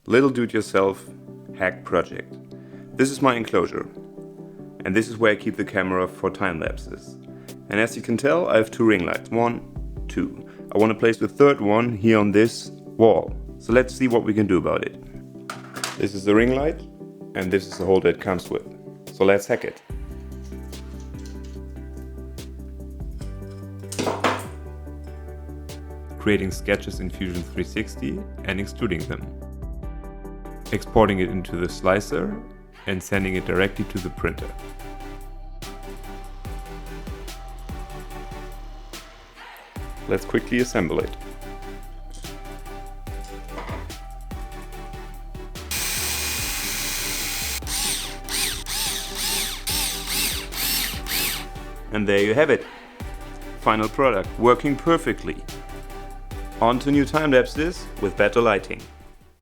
little do-it-yourself hack project. This is my enclosure, and this is where I keep the camera for time lapses. And as you can tell, I have two ring lights, 1, 2. I want to place the third one here on this wall. So let's see what we can do about it. This is the ring light, and this is the holder it comes with. So let's hack it. Creating sketches in Fusion 360 and extruding them. Exporting it into the slicer and sending it directly to the printer. Let's quickly assemble it. And there you have it. Final product, working perfectly. On to new time lapses with better lighting.